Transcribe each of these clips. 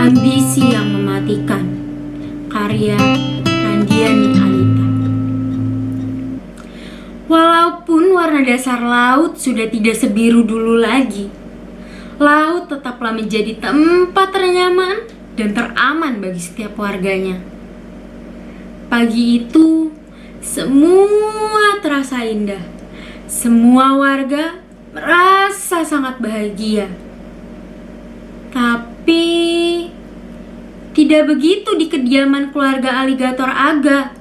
Ambisi yang Mematikan, karya Randiani Alita. Walaupun warna dasar laut sudah tidak sebiru dulu lagi, laut tetaplah menjadi tempat ternyaman dan teraman bagi setiap warganya. Pagi itu, semua terasa indah. Semua warga merasa sangat bahagia. Tapi tidak begitu di kediaman keluarga aligator Aga.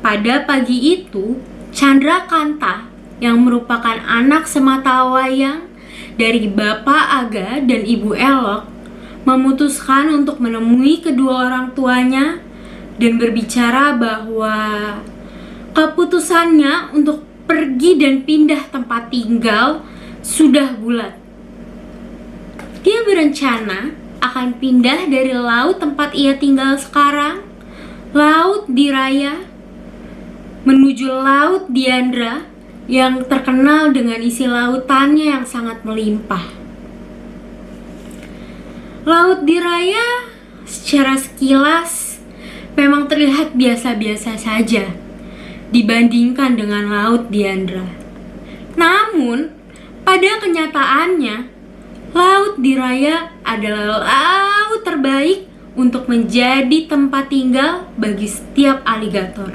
Pada pagi itu, Chandrakanta yang merupakan anak sematawayang dari Bapak Aga dan Ibu Elok memutuskan untuk menemui kedua orang tuanya dan berbicara bahwa keputusannya untuk pergi dan pindah tempat tinggal sudah bulat. Dia berencana akan pindah dari laut tempat ia tinggal sekarang, Laut Diraya, menuju Laut Diandra yang terkenal dengan isi lautannya yang sangat melimpah. Laut Diraya secara sekilas memang terlihat biasa-biasa saja dibandingkan dengan Laut Diandra. Namun, pada kenyataannya, Laut Diraya adalah laut terbaik untuk menjadi tempat tinggal bagi setiap aligator.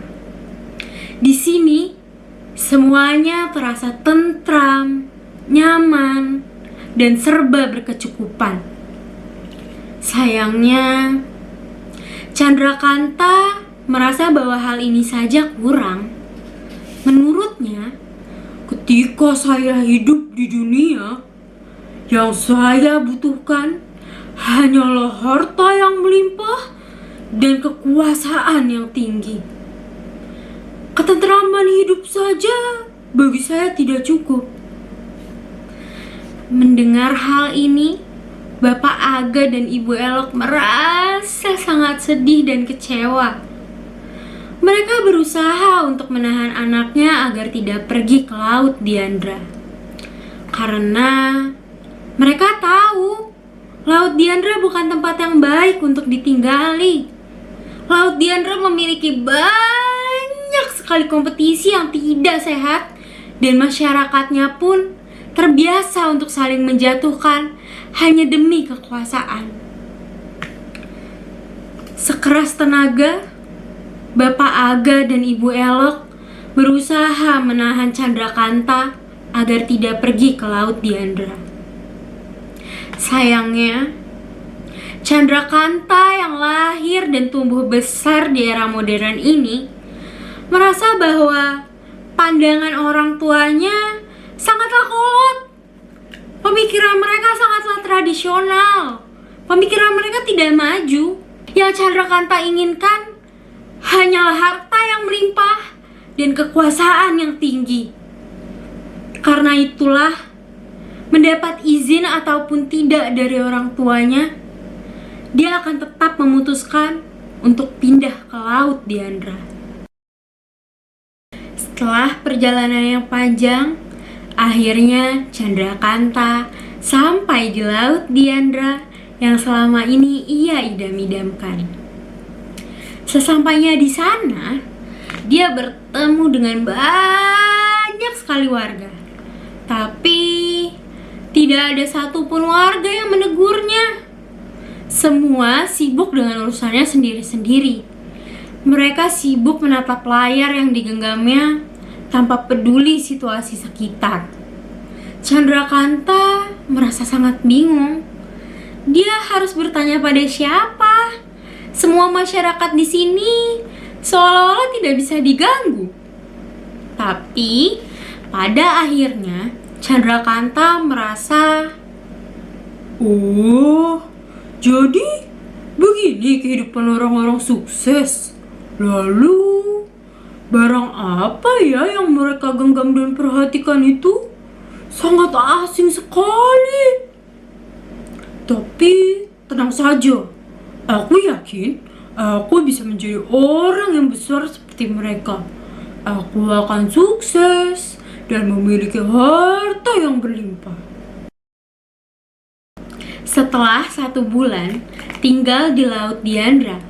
Di sini, semuanya terasa tentram, nyaman, dan serba berkecukupan. Sayangnya, Chandrakanta merasa bahwa hal ini saja kurang. Menurutnya, ketika saya hidup di dunia, yang saya butuhkan hanyalah harta yang melimpah dan kekuasaan yang tinggi. Ketentraman hidup saja bagi saya tidak cukup. Mendengar hal ini, Bapak Aga dan Ibu Elok merasa sangat sedih dan kecewa. Mereka berusaha untuk menahan anaknya agar tidak pergi ke Laut Diandra. Karena mereka tahu Laut Diandra bukan tempat yang baik untuk ditinggali. Laut Diandra memiliki banyak sekali kompetisi yang tidak sehat, dan masyarakatnya pun terbiasa untuk saling menjatuhkan hanya demi kekuasaan. Sekeras tenaga, Bapak Aga dan Ibu Elok berusaha menahan Chandrakanta agar tidak pergi ke Laut Diandra. Sayangnya, Chandrakanta yang lahir dan tumbuh besar di era modern ini merasa bahwa pandangan orang tuanya sangatlah kolot. Pemikiran mereka sangatlah tradisional. Pemikiran mereka tidak maju. Yang Chandrakanta inginkan hanyalah harta yang melimpah dan kekuasaan yang tinggi. Karena itulah, mendapat izin ataupun tidak dari orang tuanya, dia akan tetap memutuskan untuk pindah ke Laut Diandra. Setelah perjalanan yang panjang, akhirnya Chandrakanta sampai di Laut Diandra yang selama ini ia idam-idamkan. Sesampainya di sana, dia bertemu dengan banyak sekali warga. Tapi tidak ada satupun warga yang menegurnya. Semua sibuk dengan urusannya sendiri-sendiri. Mereka sibuk menatap layar yang digenggamnya tanpa peduli situasi sekitar. Chandrakanta merasa sangat bingung. Dia harus bertanya pada siapa? Semua masyarakat di sini seolah-olah tidak bisa diganggu. Tapi pada akhirnya Chandrakanta merasa, oh, jadi begini kehidupan orang-orang sukses. Lalu, barang apa ya yang mereka genggam dan perhatikan itu? Sangat asing sekali. Tapi tenang saja, aku yakin aku bisa menjadi orang yang besar seperti mereka. Aku akan sukses dan memiliki harta yang berlimpah. Setelah 1 bulan tinggal di Laut Diandra,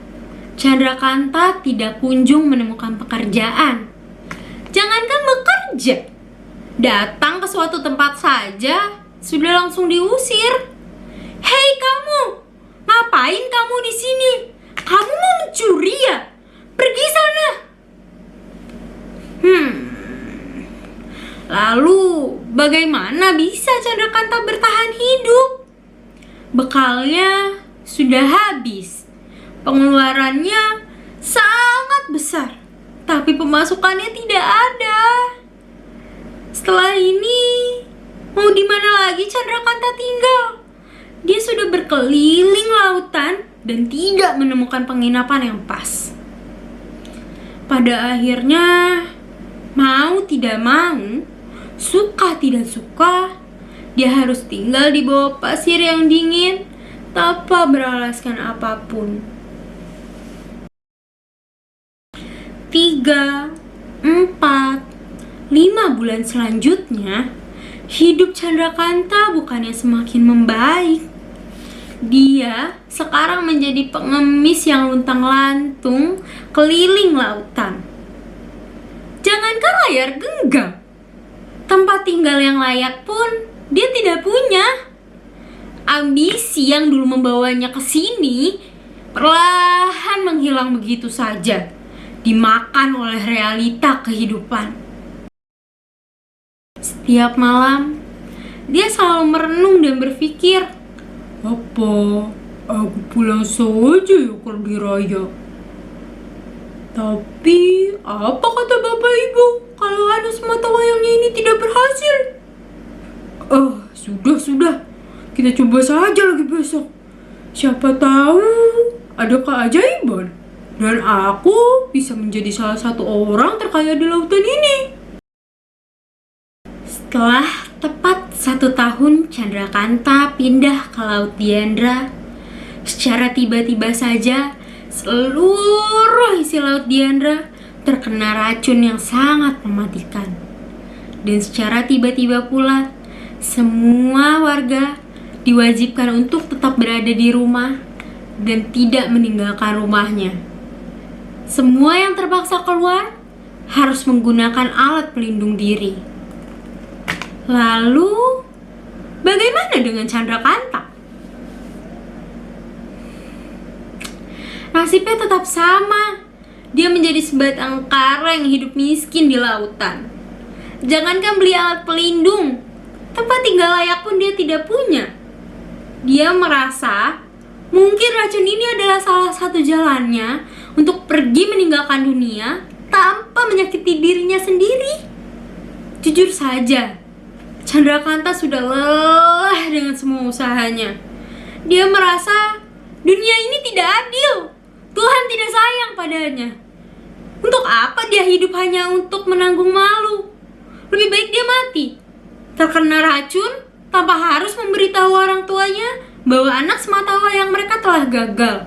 Chandrakanta tidak kunjung menemukan pekerjaan. Jangankan bekerja, datang ke suatu tempat saja sudah langsung diusir. Hei kamu, ngapain kamu di sini? Kamu mau mencuri ya? Pergi sana. Lalu bagaimana bisa Chandrakanta bertahan hidup? Bekalnya sudah habis, pengeluarannya sangat besar, tapi pemasukannya tidak ada. Setelah ini, mau di mana lagi Chandrakanta tinggal? Dia sudah berkeliling lautan dan tidak menemukan penginapan yang pas. Pada akhirnya, mau tidak mau, suka tidak suka, dia harus tinggal di bawah pasir yang dingin tanpa beralaskan apapun. 3, 4, 5 bulan selanjutnya, hidup Chandrakanta bukannya semakin membaik. Dia sekarang menjadi pengemis yang luntang-lantung keliling lautan. Jangankan layar genggam, tempat tinggal yang layak pun dia tidak punya. Ambisi yang dulu membawanya ke sini perlahan menghilang begitu saja, dimakan oleh realita kehidupan. Setiap malam, dia selalu merenung dan berpikir, apa aku pulang saja ya ke lebih raya? Tapi apa kata bapak ibu kalau anak semata wayangnya ini tidak berhasil? Sudah, kita coba saja lagi besok. Siapa tahu ada keajaiban dan aku bisa menjadi salah satu orang terkaya di lautan ini. Setelah tepat 1 tahun Chandrakanta pindah ke Laut Diandra, secara tiba-tiba saja seluruh isi Laut Diandra terkena racun yang sangat mematikan. Dan secara tiba-tiba pula semua warga diwajibkan untuk tetap berada di rumah dan tidak meninggalkan rumahnya. Semua yang terpaksa keluar harus menggunakan alat pelindung diri. Lalu, bagaimana dengan Chandrakanta? Nasibnya tetap sama. Dia menjadi sebatang kara yang hidup miskin di lautan. Jangankan beli alat pelindung, tempat tinggal layak pun dia tidak punya. Dia merasa mungkin racun ini adalah salah satu jalannya untuk pergi meninggalkan dunia tanpa menyakiti dirinya sendiri. Jujur saja, Chandrakanta sudah lelah dengan semua usahanya. Dia merasa dunia ini tidak adil. Tuhan tidak sayang padanya. Untuk apa dia hidup hanya untuk menanggung malu? Lebih baik dia mati, terkena racun tanpa harus memberitahu orang tuanya bahwa anak semata wayang mereka telah gagal.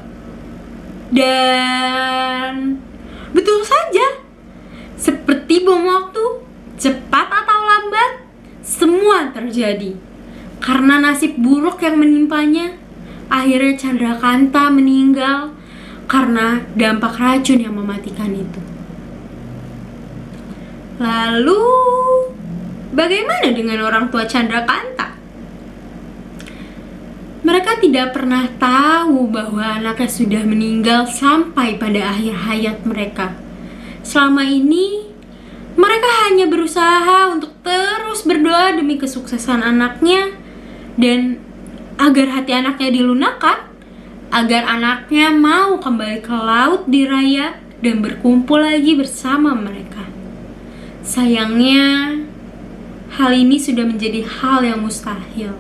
Dan betul saja, seperti bom waktu, cepat atau lambat, semua terjadi. Karena nasib buruk yang menimpanya, akhirnya Chandrakanta meninggal karena dampak racun yang mematikan itu. Lalu, bagaimana dengan orang tua Chandrakanta? Mereka tidak pernah tahu bahwa anaknya sudah meninggal sampai pada akhir hayat mereka. Selama ini, mereka hanya berusaha untuk terus berdoa demi kesuksesan anaknya dan agar hati anaknya dilunakkan, agar anaknya mau kembali ke laut di raya dan berkumpul lagi bersama mereka. Sayangnya, hal ini sudah menjadi hal yang mustahil.